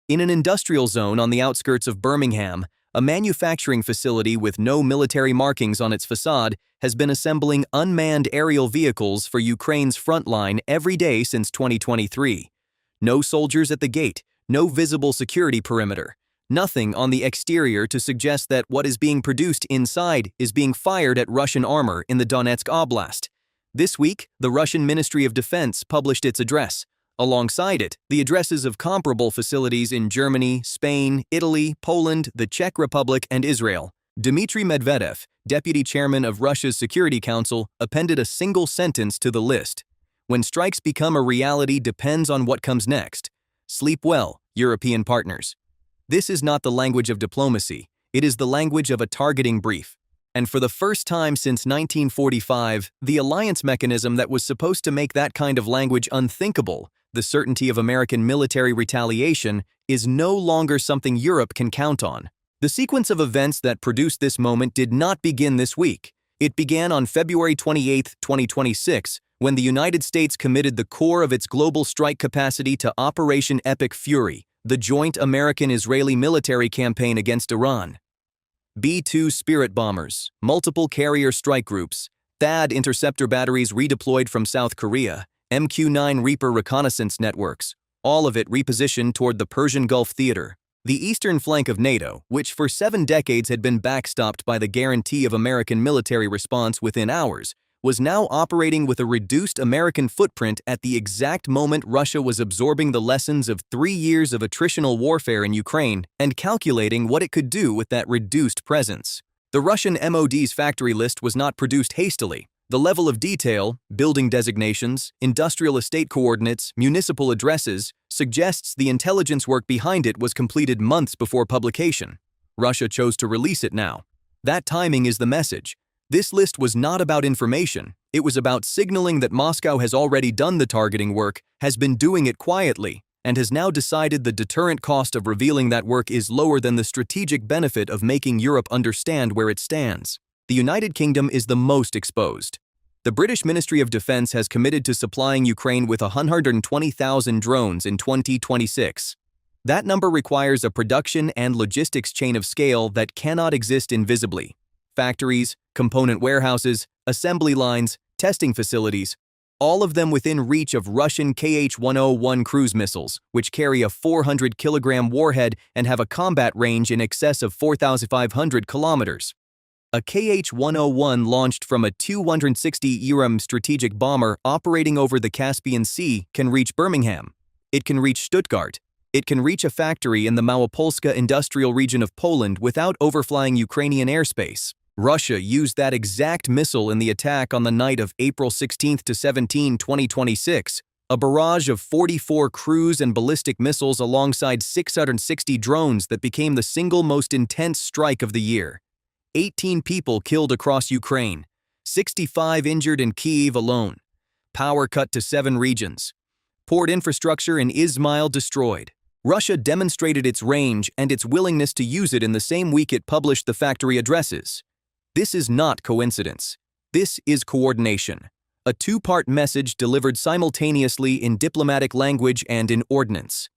In an industrial zone on the outskirts of Birmingham, a manufacturing facility with no military markings on its facade has been assembling unmanned aerial vehicles for Ukraine's front line every day since 2023. No soldiers at the gate, no visible security perimeter, nothing on the exterior to suggest that what is being produced inside is being fired at Russian armor in the Donetsk Oblast. This week, the Russian Ministry of Defense published its address. Alongside it, the addresses of comparable facilities in Germany, Spain, Italy, Poland, the Czech Republic, and Israel. Dmitry Medvedev, deputy chairman of Russia's Security Council, appended a single sentence to the list. When strikes become a reality depends on what comes next. Sleep well, European partners. This is not the language of diplomacy, it is the language of a targeting brief. And for the first time since 1945, the alliance mechanism that was supposed to make that kind of language unthinkable, the certainty of American military retaliation, is no longer something Europe can count on. The sequence of events that produced this moment did not begin this week. It began on February 28, 2026, when the United States committed the core of its global strike capacity to Operation Epic Fury, the joint American-Israeli military campaign against Iran. B-2 Spirit bombers, multiple carrier strike groups, THAAD interceptor batteries redeployed from South Korea, MQ-9 Reaper reconnaissance networks, all of it repositioned toward the Persian Gulf theater. The eastern flank of NATO, which for 7 decades had been backstopped by the guarantee of American military response within hours, was now operating with a reduced American footprint at the exact moment Russia was absorbing the lessons of 3 years of attritional warfare in Ukraine and calculating what it could do with that reduced presence. The Russian MOD's factory list was not produced hastily. The level of detail, building designations, industrial estate coordinates, municipal addresses, suggests the intelligence work behind it was completed months before publication. Russia chose to release it now. That timing is the message. This list was not about information, it was about signaling that Moscow has already done the targeting work, has been doing it quietly, and has now decided the deterrent cost of revealing that work is lower than the strategic benefit of making Europe understand where it stands. The United Kingdom is the most exposed. The British Ministry of Defense has committed to supplying Ukraine with 120,000 drones in 2026. That number requires a production and logistics chain of scale that cannot exist invisibly. Factories, component warehouses, assembly lines, testing facilities, all of them within reach of Russian Kh-101 cruise missiles, which carry a 400-kilogram warhead and have a combat range in excess of 4,500 kilometers. A Kh-101 launched from a 260 strategic bomber operating over the Caspian Sea can reach Birmingham. It can reach Stuttgart. It can reach a factory in the Małopolska industrial region of Poland without overflying Ukrainian airspace. Russia used that exact missile in the attack on the night of April 16 to 17, 2026, a barrage of 44 cruise and ballistic missiles alongside 660 drones that became the single most intense strike of the year. 18 people killed across Ukraine, 65 injured in Kyiv alone. Power cut to 7 regions. Port infrastructure in Izmail destroyed. Russia demonstrated its range and its willingness to use it in the same week it published the factory addresses. This is not coincidence. This is coordination. A 2-part message delivered simultaneously in diplomatic language and in ordnance.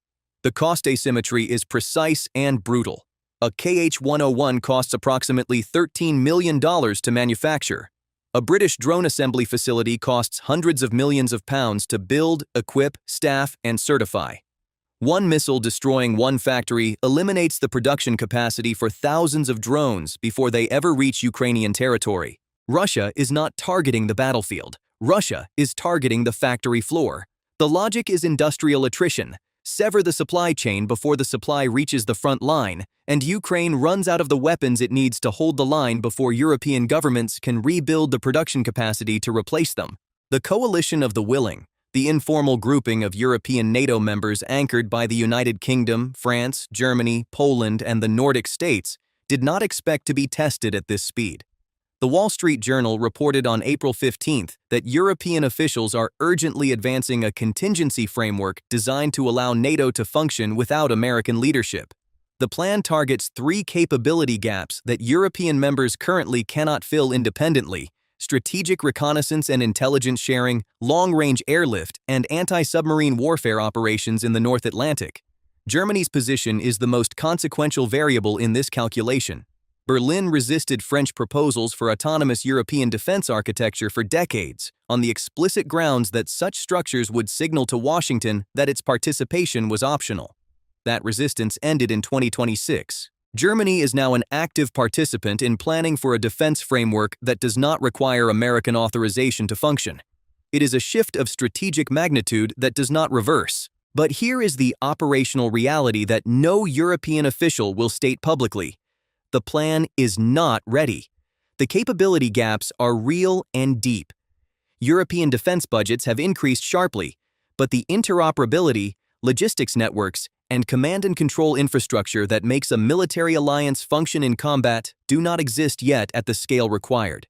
The cost asymmetry is precise and brutal. A Kh-101 costs approximately $13 million to manufacture. A British drone assembly facility costs hundreds of millions of pounds to build, equip, staff, and certify. One missile destroying one factory eliminates the production capacity for thousands of drones before they ever reach Ukrainian territory. Russia is not targeting the battlefield. Russia is targeting the factory floor. The logic is industrial attrition. Sever the supply chain before the supply reaches the front line, and Ukraine runs out of the weapons it needs to hold the line before European governments can rebuild the production capacity to replace them. The coalition of the willing, the informal grouping of European NATO members anchored by the United Kingdom, France, Germany, Poland, and the Nordic states, did not expect to be tested at this speed. The Wall Street Journal reported on April 15 that European officials are urgently advancing a contingency framework designed to allow NATO to function without American leadership. The plan targets 3 capability gaps that European members currently cannot fill independently: strategic reconnaissance and intelligence sharing, long-range airlift, and anti-submarine warfare operations in the North Atlantic. Germany's position is the most consequential variable in this calculation. Berlin resisted French proposals for autonomous European defense architecture for decades, on the explicit grounds that such structures would signal to Washington that its participation was optional. That resistance ended in 2026. Germany is now an active participant in planning for a defense framework that does not require American authorization to function. It is a shift of strategic magnitude that does not reverse. But here is the operational reality that no European official will state publicly. The plan is not ready. The capability gaps are real and deep. European defense budgets have increased sharply, but the interoperability, logistics networks, and command and control infrastructure that makes a military alliance function in combat do not exist yet at the scale required.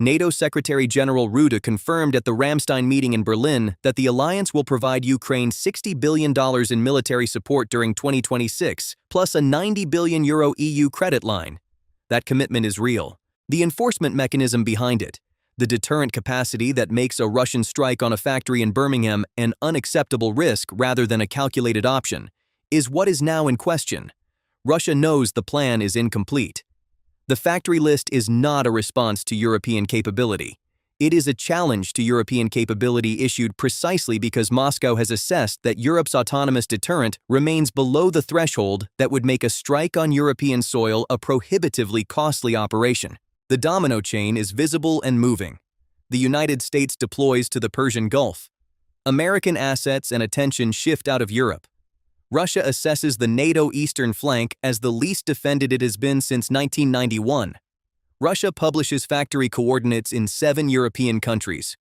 NATO Secretary General Rutte confirmed at the Ramstein meeting in Berlin that the alliance will provide Ukraine $60 billion in military support during 2026, plus a €90 billion EU credit line. That commitment is real. The enforcement mechanism behind it, the deterrent capacity that makes a Russian strike on a factory in Birmingham an unacceptable risk rather than a calculated option, is what is now in question. Russia knows the plan is incomplete. The factory list is not a response to European capability. It is a challenge to European capability issued precisely because Moscow has assessed that Europe's autonomous deterrent remains below the threshold that would make a strike on European soil a prohibitively costly operation. The domino chain is visible and moving. The United States deploys to the Persian Gulf. American assets and attention shift out of Europe. Russia assesses the NATO eastern flank as the least defended it has been since 1991. Russia publishes factory coordinates in 7 European countries.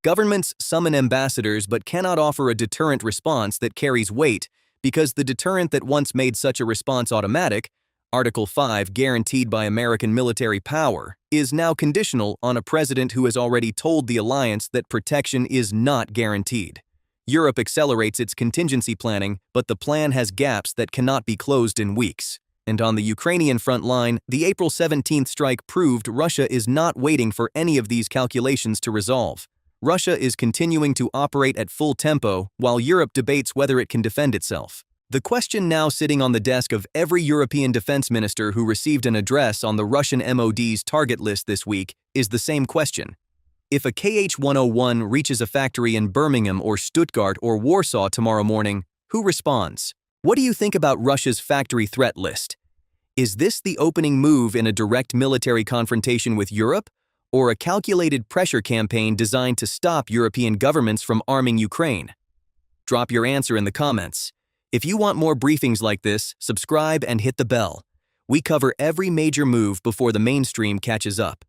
Governments summon ambassadors but cannot offer a deterrent response that carries weight because the deterrent that once made such a response automatic, Article 5 guaranteed by American military power, is now conditional on a president who has already told the alliance that protection is not guaranteed. Europe accelerates its contingency planning, but the plan has gaps that cannot be closed in weeks. And on the Ukrainian front line, the April 17th strike proved Russia is not waiting for any of these calculations to resolve. Russia is continuing to operate at full tempo while Europe debates whether it can defend itself. The question now sitting on the desk of every European defense minister who received an address on the Russian MOD's target list this week is the same question. If a KH-101 reaches a factory in Birmingham or Stuttgart or Warsaw tomorrow morning, who responds? What do you think about Russia's factory threat list? Is this the opening move in a direct military confrontation with Europe, or a calculated pressure campaign designed to stop European governments from arming Ukraine? Drop your answer in the comments. If you want more briefings like this, subscribe and hit the bell. We cover every major move before the mainstream catches up.